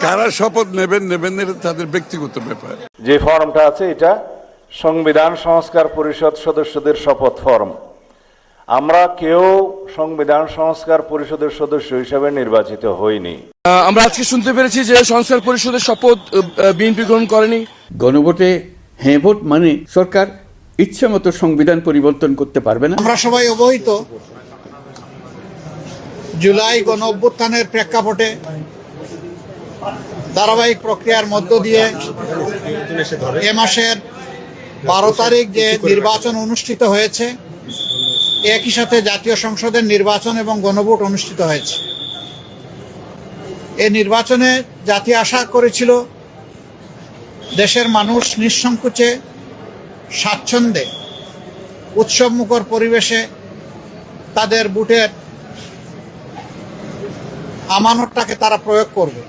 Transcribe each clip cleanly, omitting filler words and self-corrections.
কারা শপথ নেবেন নেবেন এটা তাদের ব্যক্তিগত ব্যাপার। যে ফর্মটা আছে এটা সংবিধান সংস্কার পরিষদ সদস্যদের শপথ ফর্ম। আমরা কেউ সংবিধান সংস্কার পরিষদের সদস্য হিসেবে নির্বাচিত হইনি। আমরা আজকে শুনতে পেরেছি যে সংস্কার পরিষদের শপথ বিএনপি গ্রহণ করেনি। গণভোটে হ্যাঁ ভোট মানে সরকার ইচ্ছে মতো সংবিধান পরিবর্তন করতে পারবে না। আমরা সবাই অবহিত, জুলাই গণ অভ্যুত্থানের প্রেক্ষাপটে ধারাবাহিক প্রক্রিয়ার মধ্য দিয়ে এ মাসের 12 তারিখ যে নির্বাচন অনুষ্ঠিত হয়েছে, একই সাথে জাতীয় সংসদের নির্বাচন এবং গণভোট অনুষ্ঠিত হয়েছে। এই নির্বাচনে জাতি আশা করেছিল দেশের মানুষ নিঃসংকোচে স্বাচ্ছন্দ্যে উৎসবমুখর পরিবেশে তাদের ভোটের আমানতটাকে তারা প্রয়োগ করবে।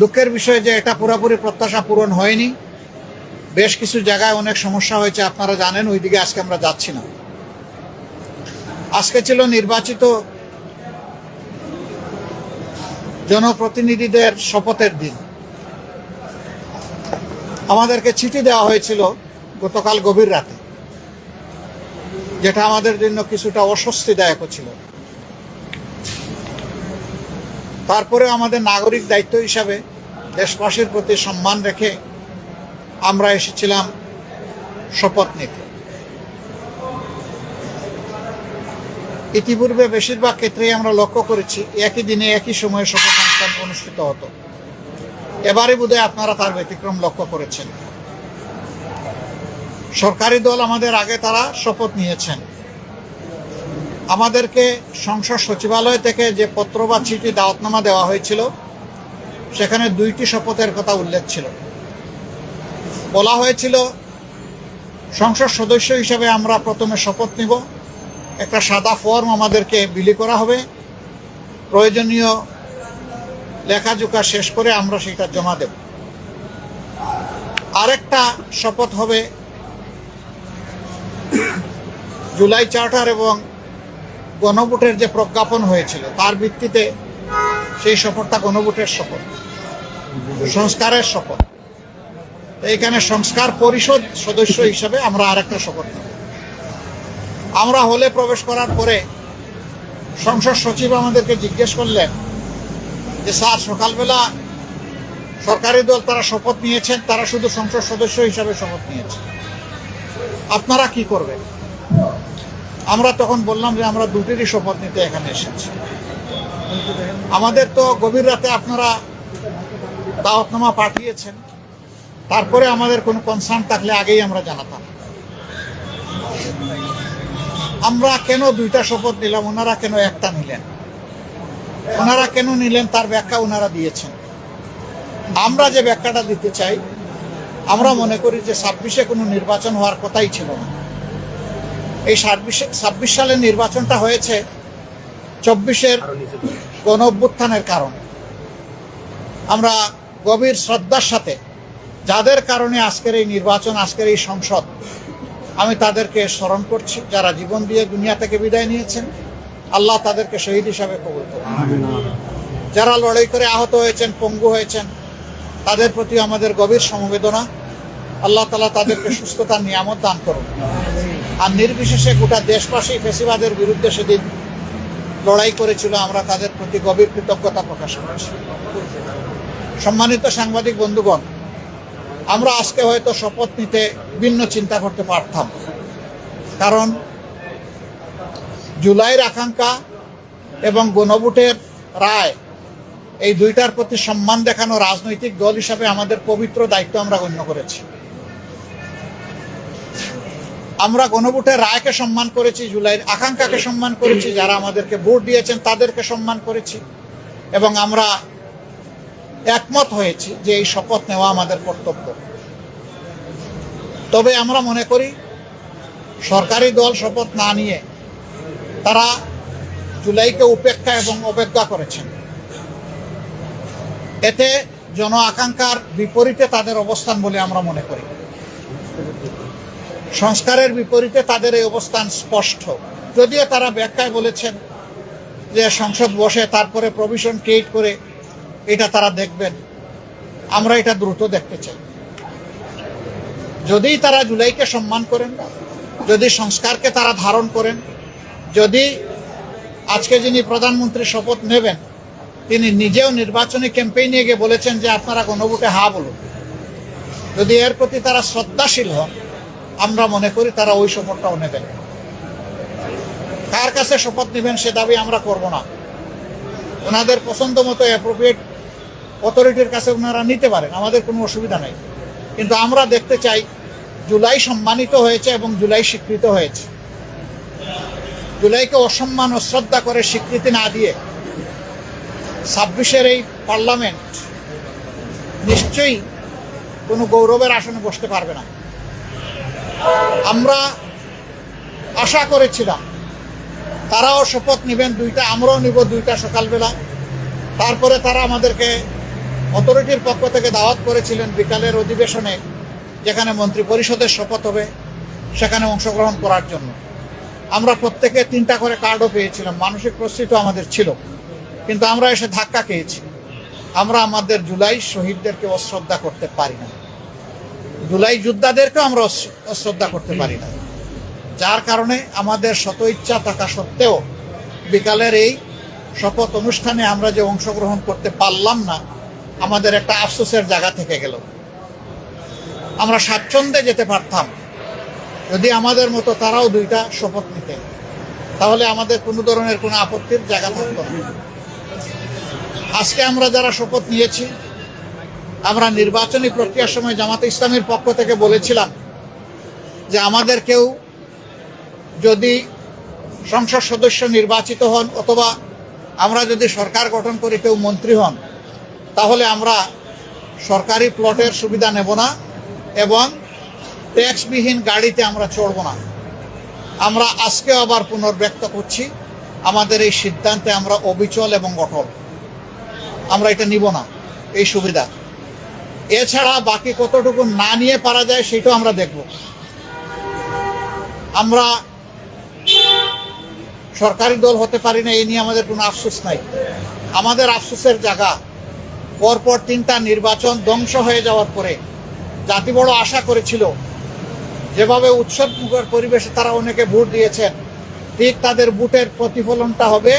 দুঃখের বিষয় যে এটা পুরোপুরি প্রত্যাশা পূরণ হয়নি। বেশ কিছু জায়গায় অনেক সমস্যা হয়েছে, আপনারা জানেন, ওইদিকে আজকে আমরা যাচ্ছি না। আজকে ছিল নির্বাচিত জনপ্রতিনিধিদের শপথের দিন। আমাদেরকে চিঠি দেওয়া হয়েছিল গতকাল গভীর রাতে, যেটা আমাদের জন্য কিছুটা অস্বস্তিদায়ক ছিল। তারপরে আমাদের নাগরিক দায়িত্ব হিসাবে দেশবাসীর প্রতি সম্মান রেখে আমরা এসেছিলাম শপথ নিতে। ইতিপূর্বে বেশিরভাগ ক্ষেত্রেই আমরা লক্ষ্য করেছি একই দিনে একই সময়ে শপথ অনুষ্ঠান অনুষ্ঠিত হতো। এবারে বোধহয় আপনারা তার ব্যতিক্রম লক্ষ্য করেছেন। সরকারি দল আমাদের আগে তারা শপথ নিয়েছেন। আমাদেরকে সংসদ সচিবালয় থেকে যে পত্র বা চিঠি দাওয়াতনামা দেওয়া হয়েছিল, সেখানে 2টি শপথের কথা উল্লেখ ছিল। বলা হয়েছিল সংসদ সদস্য হিসেবে আমরা প্রথমে শপথ নিব, একটা সাদা ফর্ম আমাদেরকে বিলি করা হবে, প্রয়োজনীয় লেখাজোখা শেষ করে আমরা সেটা জমা দেব। আরেকটা শপথ হবে জুলাই চার্টার এবং গণভোটের যে প্রজ্ঞাপন হয়েছিল তার ভিত্তিতে সেই শপথটা গণভোটের শপথ, সংস্কারের শপথ। এইখানে সংস্কার পরিষদ সদস্য হিসেবে আমরা আরেকটা শপথ নেব। আমরা হলে প্রবেশ করার পরে সংসদ সচিব আমাদেরকে জিজ্ঞেস করলেন যে স্যার, সকালবেলা সরকারি দল তারা শপথ নিয়েছেন, তারা শুধু সংসদ সদস্য হিসাবে শপথ নিয়েছে, আপনারা কি করবেন? আমরা তখন বললাম যে আমরা 2টিরই শপথ নিতে এখানে এসেছি। আমাদের তো গভীর রাতে আপনারা দাওয়াতনামা পাঠিয়েছেন, তারপরে আমাদের কোনো কনসার্ন থাকলে আগেই আমরা জানাতাম। আমরা কেন 2টা শপথ নিলাম, ওনারা কেন একটা নিলেন? ওনারা কেন নিলেন তার ব্যাখ্যা ওনারা দিয়েছেন। আমরা যে ব্যাখ্যাটা দিতে চাই, আমরা মনে করি যে 26-এ কোনো নির্বাচন হওয়ার কথাই ছিল না। এই 26 সালের নির্বাচনটা হয়েছে 24-এর গণ অভ্যুত্থানের কারণে। আমরা গভীর শ্রদ্ধার সাথে যাদের কারণে আজকের এই নির্বাচন, আজকের এই সংসদ, আমি তাদেরকে স্মরণ করছি, যারা জীবন দিয়ে দুনিয়া থেকে বিদায় নিয়েছেন। আল্লাহ তাদেরকে শহীদ হিসাবে কবুল করুন। যারা লড়াই করে আহত হয়েছেন, পঙ্গু হয়েছেন, তাদের প্রতি আমাদের গভীর সমবেদনা। আল্লাহ তাআলা তাদেরকে সুস্থতার নিয়ামত দান করুন। আর নির্বিশেষে গোটা দেশবাসী ফ্যাসিবাদের বিরুদ্ধে সেদিন লড়াই করেছিল, আমরা তাদের প্রতি গভীর কৃতজ্ঞতা প্রকাশ করছি। সম্মানিত সাংবাদিক বন্ধুগণ, আমরা আজকে হয়তো শপথ নিতে ভিন্ন চিন্তা করতে পারতাম, কারণ জুলাইয়ের আকাঙ্ক্ষা এবং গণভোটের রায়, এই 2টার প্রতি সম্মান দেখানো রাজনৈতিক দল হিসাবে আমাদের পবিত্র দায়িত্ব আমরা গণ্য করেছি। আমরা গণভোটের রায়কে সম্মান করেছি, জুলাইয়ের আকাঙ্ক্ষাকে সম্মান করেছি, যারা আমাদেরকে ভোট দিয়েছেন তাদেরকে সম্মান করেছি, এবং আমরা একমত হয়েছি যে এই শপথ নেওয়া আমাদের কর্তব্য। তবে আমরা মনে করি সরকারি দল শপথ না নিয়ে তারা জুলাইকে উপেক্ষা এবং অবজ্ঞা করেছেন। এতে জন আকাঙ্ক্ষার বিপরীতে তাদের অবস্থান বলে আমরা মনে করি। সংস্কারের বিপরীতে তাদের এই অবস্থান স্পষ্ট। যদিও তারা ব্যাখ্যায় বলেছেন যে সংসদ বসে তারপরে প্রভিশন ক্রিয়েট করে এটা তারা দেখবেন, আমরা এটা দ্রুত দেখতে চাই। যদি তারা জুলাইকে সম্মান করেন, যদি সংস্কারকে তারা ধারণ করেন, যদি আজকে যিনি প্রধানমন্ত্রী শপথ নেবেন তিনি নিজেও নির্বাচনী ক্যাম্পেইনে গিয়ে বলেছেন যে আপনারা গণভোটে হা বলুন, যদি এর প্রতি তারা শ্রদ্ধাশীল হন, আমরা মনে করি তারা ওই শপথটাও নেবেন। কার কাছে শপথ নেবেন সে দাবি আমরা করব না। ওনাদের পছন্দ মতো অ্যাপ্রোপ্রিয়েট অথরিটির কাছে ওনারা নিতে পারেন, আমাদের কোনো অসুবিধা নেই। কিন্তু আমরা দেখতে চাই জুলাই সম্মানিত হয়েছে এবং জুলাই স্বীকৃত হয়েছে। জুলাইকে অসম্মান অশ্রদ্ধা করে স্বীকৃতি না দিয়ে 26-এর এই পার্লামেন্ট নিশ্চয়ই কোনো গৌরবের আসনে বসতে পারবে না। আমরা আশা করেছিলাম তারাও শপথ নেবেন দুইটা, আমরাও নিব দুইটা সকালবেলা। তারপরে তারা আমাদেরকে অথরিটির পক্ষ থেকে দাওয়াত করেছিলেন বিকালের অধিবেশনে, যেখানে মন্ত্রী পরিষদের শপথ হবে, সেখানে অংশগ্রহণ করার জন্য। আমরা প্রত্যেকে 3টা করে কার্ডও পেয়েছিলাম, মানসিক প্রস্তুতি আমাদের ছিল, কিন্তু আমরা এসে ধাক্কা খেয়েছি। আমরা আমাদের জুলাই শহীদদেরকে অশ্রদ্ধা করতে পারি না, জুলাই যোদ্ধাদেরকেও আমরা অশ্রদ্ধা করতে পারি না। যার কারণে আমাদের শত ইচ্ছা থাকা সত্ত্বেও বিকালের এই শপথ অনুষ্ঠানে আমরা যে অংশগ্রহণ করতে পারলাম না, আমাদের একটা আফসোসের জায়গা থেকে গেল। আমরা স্বাচ্ছন্দ্যে যেতে পারতাম যদি আমাদের মতো তারাও 2টা শপথ নিতেন, তাহলে আমাদের কোনো ধরনের কোনো আপত্তির জায়গা থাকতো না। আজকে আমরা যারা শপথ নিয়েছি, আমরা নির্বাচনী প্রক্রিয়ার সময় জামাতে ইসলামীর পক্ষ থেকে বলেছিলাম যে আমাদের কেউ যদি সংসদ সদস্য নির্বাচিত হন অথবা আমরা যদি সরকার গঠন করি কেউ মন্ত্রী হন, তাহলে আমরা সরকারি প্লটের সুবিধা নেব না এবং ট্যাক্সবিহীন গাড়িতে আমরা চড়ব না। আমরা আজকে আবার পুনর্ব্যক্ত করছি, আমাদের এই সিদ্ধান্তে আমরা অবিচল এবং অটল। আমরা এটা নিব না এই সুবিধা। এছাড়া বাকি কতটুকু না নিয়ে পারা যায় সেটাও আমরা দেখব। আমরা সরকারি দল হতে পারি না, এই নিয়ে আমাদের কোনো আফসোস নাই। আমাদের আফসোসের জায়গা পরপর 3টা নির্বাচন ধ্বংস হয়ে যাওয়ার পরে জাতি বড় আশা করেছিল, যেভাবে উৎসব মুখর পরিবেশে তারা অনেকে ভোট দিয়েছেন, ঠিক তাদের ভোটের প্রতিফলনটা হবে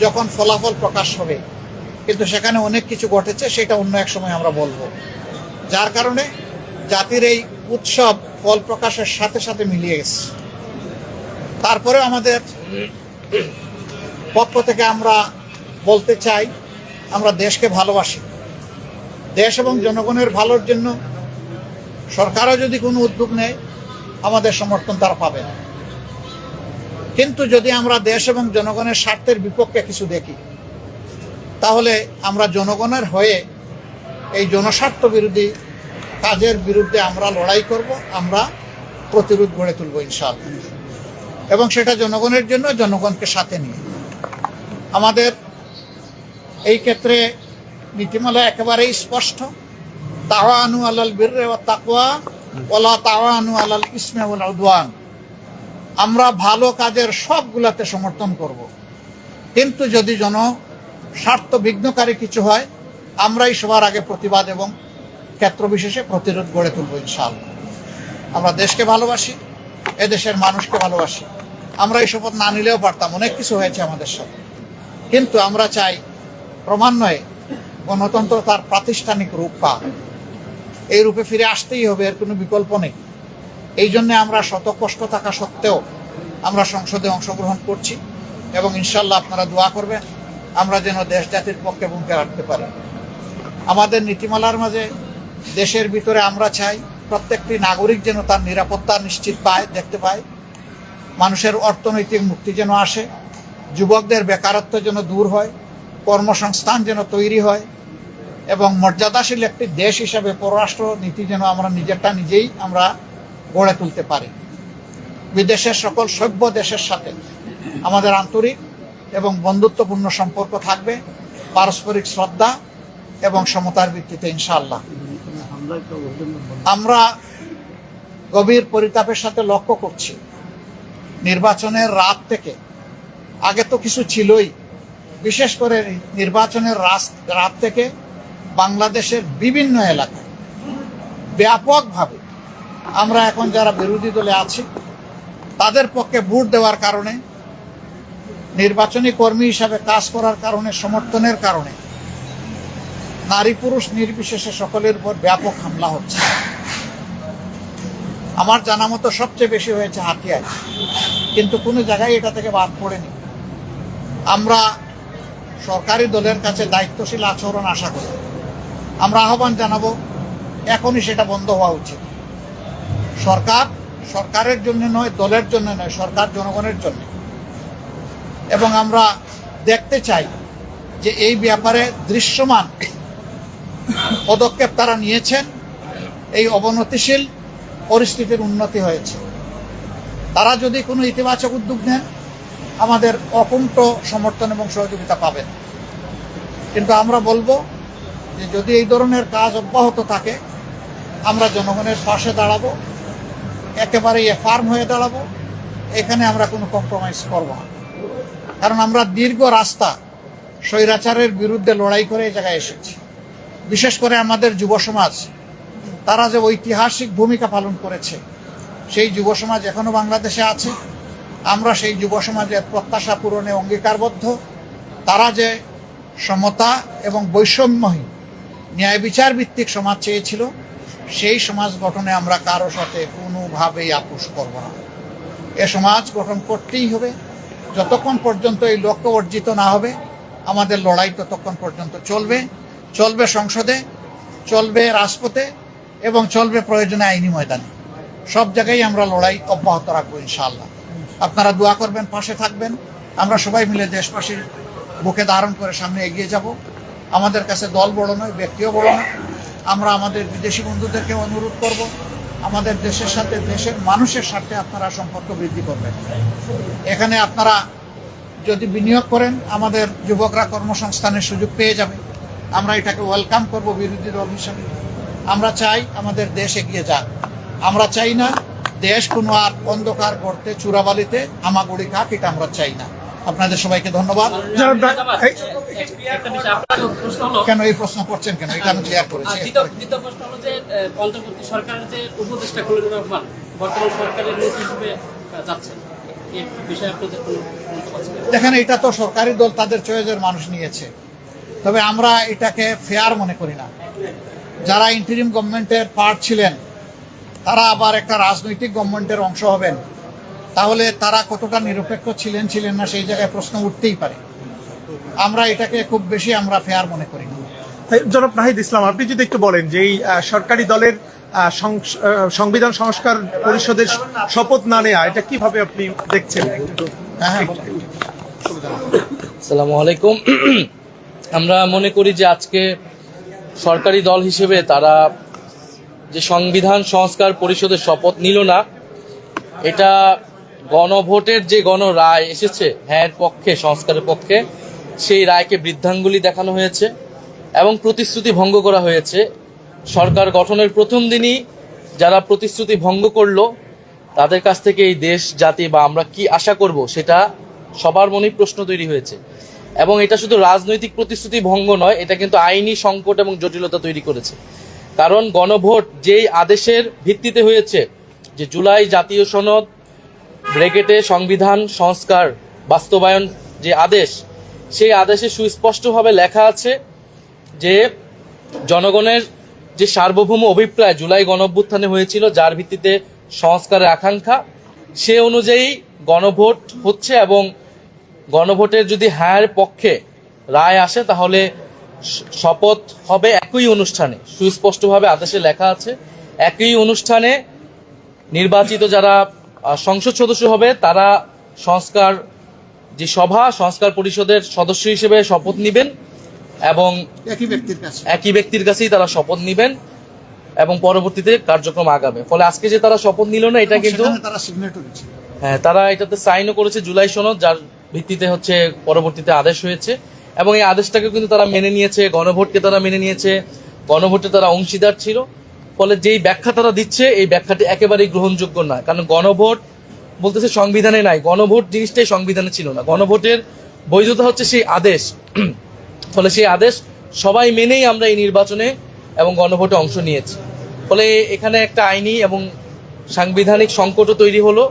যখন ফলাফল প্রকাশ হবে। কিন্তু সেখানে অনেক কিছু ঘটেছে, সেটা অন্য এক সময় আমরা বলবো। যার কারণে জাতির এই উৎসব ফল প্রকাশের সাথে সাথে মিলিয়ে গেছে। তারপরে আমাদের পক্ষ থেকে আমরা বলতে চাই, আমরা দেশকে ভালোবাসি। দেশ এবং জনগণের ভালোর জন্য সরকারও যদি কোনো উদ্যোগ নেয়, আমাদের সমর্থন তারা পাবে না। কিন্তু যদি আমরা দেশ এবং জনগণের স্বার্থের বিপক্ষে কিছু দেখি, তাহলে আমরা জনগণের হয়ে এই জনস্বার্থ বিরোধী কাজের বিরুদ্ধে আমরা লড়াই করব, আমরা প্রতিরোধ গড়ে তুলব ইনশাআল্লাহ। এবং সেটা জনগণের জন্য, জনগণকে সাথে নিয়ে। আমাদের এই ক্ষেত্রে নীতিমালা একেবারেই স্পষ্ট, তাওয়ানু আলাল বিররি ওয়াত তাকওয়া ওয়ালা তাওয়ানু আলাল ইসমি ওয়াল উদওয়ান। আমরা ভালো কাজের সবগুলাতে সমর্থন করব, কিন্তু যদি জনস্বার্থ বিঘ্নকারী কিছু হয়, আমরাই সবার আগে প্রতিবাদ এবং ক্ষেত্র বিশেষে প্রতিরোধ গড়ে তুলব ইনশাআল্লাহ। আমরা দেশকে ভালোবাসি, এদেশের মানুষকে ভালোবাসি। আমরা এই শপথ না নিলেও পারতাম, অনেক কিছু হয়েছে আমাদের সাথে। কিন্তু আমরা চাই ক্রমান্বয়ে গণতন্ত্র তার প্রাতিষ্ঠানিক রূপ পাক, এই রূপে ফিরে আসতেই হবে, এর কোনো বিকল্প নেই। এই জন্য আমরা শত কষ্ট থাকা সত্ত্বেও আমরা সংসদে অংশগ্রহণ করছি এবং ইনশাল্লাহ আপনারা দোয়া করবেন আমরা যেন দেশ জাতির পক্ষে ভূমিকা রাখতে পারি। আমাদের নীতিমালার মাঝে দেশের ভিতরে আমরা চাই প্রত্যেকটি নাগরিক যেন তার নিরাপত্তা নিশ্চিত পায়, দেখতে পায়। মানুষের অর্থনৈতিক মুক্তি যেন আসে, যুবকদের বেকারত্ব যেন দূর হয়, কর্মসংস্থান যেন তৈরি হয় এবং মর্যাদাশীল একটি দেশ হিসাবে পররাষ্ট্র নীতি যেন আমরা নিজেরটা নিজেই আমরা গড়ে তুলতে পারি। বিদেশের সকল সভ্য দেশের সাথে আমাদের আন্তরিক এবং বন্ধুত্বপূর্ণ সম্পর্ক থাকবে, পারস্পরিক শ্রদ্ধা এবং সমতার ভিত্তিতে ইনশাআল্লাহ। আমরা গভীর পরিতাপের সাথে লক্ষ্য করছি, নির্বাচনের রাত থেকে, আগে তো কিছু ছিলই, বিশেষ করে নির্বাচনের রাত থেকে বাংলাদেশের বিভিন্ন এলাকায় ব্যাপকভাবে আমরা এখন যারা বিরোধী দলে আছি তাদের পক্ষে ভোট দেওয়ার কারণে, নির্বাচনী কর্মী হিসাবে কাজ করার কারণে, সমর্থনের কারণে নারী পুরুষ নির্বিশেষে সকলের উপর ব্যাপক হামলা হচ্ছে। আমার জানা মতো সবচেয়ে বেশি হয়েছে হাতিয়ায়, কিন্তু কোনো জায়গায় এটা থেকে বাদ পড়েনি। আমরা সরকারি দলের কাছে দায়িত্বশীল আচরণ আশা করি। আমরা আহ্বান জানাবো এখনই সেটা বন্ধ হওয়া উচিত। সরকারের জন্য নয়, দলের জন্য নয়, সরকার জনগণের জন্য। এবং আমরা দেখতে চাই যে এই ব্যাপারে দৃশ্যমান পদক্ষেপ তারা নিয়েছেন, এই অবনতিশীল পরিস্থিতির উন্নতি হয়েছে। তারা যদি কোনো ইতিবাচক উদ্যোগ নেন আমাদের অকুণ্ঠ সমর্থন এবং সহযোগিতা পাবেন। কিন্তু আমরা বলবো যে যদি এই ধরনের কাজ অব্যাহত থাকে আমরা জনগণের পাশে দাঁড়াবো, একেবারে ফার্ম হয়ে দাঁড়াবো। এখানে আমরা কোনো কম্প্রোমাইজ করব না, কারণ আমরা দীর্ঘ রাস্তা স্বৈরাচারের বিরুদ্ধে লড়াই করে এই জায়গায় এসেছি। বিশেষ করে আমাদের যুব সমাজ, তারা যে ঐতিহাসিক ভূমিকা পালন করেছে, সেই যুব সমাজ এখনো বাংলাদেশে আছে। আমরা সেই যুব সমাজের প্রত্যাশা পূরণে অঙ্গীকারবদ্ধ। তারা যে সমতা এবং বৈষম্যহীন ন্যায় বিচার ভিত্তিক সমাজ চেয়েছিল, সেই সমাজ গঠনে আমরা কারো সাথে কোনোভাবেই আপোষ করব না। এ সমাজ গঠন করতেই হবে। যতক্ষণ পর্যন্ত এই লক্ষ্য অর্জিত না হবে আমাদের লড়াই ততক্ষণ পর্যন্ত চলবে সংসদে, চলবে রাজপথে এবং চলবে প্রয়োজনে আইনি ময়দানে। সব জায়গায় আমরা লড়াই অব্যাহত রাখবো ইনশাআল্লাহ। আপনারা দোয়া করবেন, পাশে থাকবেন। আমরা সবাই মিলে দেশবাসীর বুকে ধারণ করে সামনে এগিয়ে যাব। আমাদের কাছে দল বড় নয়, ব্যক্তিও বড় নয়। আমরা আমাদের বিদেশি বন্ধুদেরকে অনুরোধ করব আমাদের দেশের সাথে, দেশের মানুষের সাথে আপনারা সম্পর্ক বৃদ্ধি করবেন। এখানে আপনারা যদি বিনিয়োগ করেন আমাদের যুবকরা কর্মসংস্থানের সুযোগ পেয়ে যাবে। আমরা এটাকে ওয়েলকাম করব বিরোধী দল হিসেবে। আমরা চাই আমাদের দেশ এগিয়ে যাক। আমরা চাই না দেশ কোনো আর অন্ধকার করতে, চূড়াবালিতে আমাগুড়ি খাক, এটা আমরা চাই না। আপনাদের সবাইকে ধন্যবাদ। কেন এই প্রশ্ন করছেন কেন? এটা আমি ক্লিয়ার করেছি। দ্বিতীয় প্রশ্ন হলো যে অন্তর্বর্তী সরকারের যে উপদেষ্টা খলিলুর রহমান বর্তমান সরকারের নেতা হিসেবে যাচ্ছেন, এই বিষয়ে আপনাদের কোনো মন্তব্য আছে? দেখেন, এটা তো সরকারি দল তাদের চয়েসের মানুষ নিয়েছে, তবে আমরা এটাকে ফেয়ার মনে করি না। যারা ইন্টারিম গভর্নমেন্টের পার্ট ছিলেন তারা আবার একটা রাজনৈতিক গভর্নমেন্টের অংশ হবেন, তাহলে তারা কতটা নিরপেক্ষ ছিলেন না সেই জায়গায় প্রশ্ন উঠতেই পারে। আমরা এটাকে খুব বেশি আমরা ফেয়ার মনে করি না। জনাব নাহিদ ইসলাম, আপনি যদি একটু বলেন যে এই সরকারি দলের সংবিধান সংস্কার পরিষদের শপথ না নেওয়া, এটা কিভাবে আপনি দেখছেন? আসসালামু আলাইকুম। আমরা মনে করি যে আজকে সরকারি দল হিসেবে তারা যে সংবিধান সংস্কার পরিষদের শপথ নিল না, এটা গণভোটের যে গণরায় এসেছে হ্যাঁ পক্ষে, সংস্কারের পক্ষে, সেই রায়কে বৃদ্ধাঙ্গুলি দেখানো হয়েছে এবং প্রতিশ্রুতি ভঙ্গ করা হয়েছে। সরকার গঠনের প্রথম দিনই যারা প্রতিশ্রুতি ভঙ্গ করলো তাদের কাছ থেকে এই দেশ জাতি বা আমরা কি আশা করব সেটা সবার মনেই প্রশ্ন তৈরি হয়েছে। এবং এটা শুধু রাজনৈতিক প্রতিশ্রুতি ভঙ্গ নয়, এটা কিন্তু আইনি সংকট এবং জটিলতা তৈরি করেছে। কারণ গণভোট যেই আদেশের ভিত্তিতে হয়েছে, যে জুলাই জাতীয় সনদ ব্র্যাকেটে সংবিধান সংস্কার বাস্তবায়ন যে আদেশ, সেই আদেশে সুস্পষ্টভাবে লেখা আছে যে জনগণের যে সার্বভৌম অভিপ্রায় জুলাই গণঅভ্যুত্থানে হয়েছিল, যার ভিত্তিতে সংস্কারের আকাঙ্ক্ষা, সে অনুযায়ী গণভোট হচ্ছে এবং গণভোটের যদি হ্যাঁর পক্ষে রায় আসে তাহলে শপথ হবে একই অনুষ্ঠানে। সুস্পষ্টভাবে আদেশে লেখা আছে একই অনুষ্ঠানে নির্বাচিত যারা সংসদ সদস্য হবে তারা সংস্কার যে সভা, সংস্কার পরিষদের সদস্য হিসেবে শপথ নেবেন এবং একই ব্যক্তির কাছেই তারা শপথ নেবেন এবং পরবর্তীতে কার্যক্রম আগাবে। ফলে আজকে যে তারা শপথ নিল না, এটা কিন্তু হ্যাঁ তারা এটাতে সাইনও করেছে জুলাই সনদ, যার ভিত্তিতে হচ্ছে পরবর্তীতে আদেশ হয়েছে এবং এই আদেশটাকে কিন্তু তারা মেনে নিয়েছে, গণভোটকে তারা মেনে নিয়েছে, গণভোটে তারা অংশীদার ছিল। ফলে যেই ব্যাখ্যা তারা দিচ্ছে এই ব্যাখ্যাটি একেবারেই গ্রহণযোগ্য নয়। কারণ গণভোট বলতেছে সংবিধানে নাই, গণভোট জিনিসটাই সংবিধানে ছিল না। গণভোটের বৈধতা হচ্ছে সেই আদেশ। ফলে সেই আদেশ সবাই মেনেই আমরা এই নির্বাচনে এবং গণভোটে অংশ নিয়েছি। ফলে এখানে একটা আইনি এবং সাংবিধানিক সংকটও তৈরি হলো।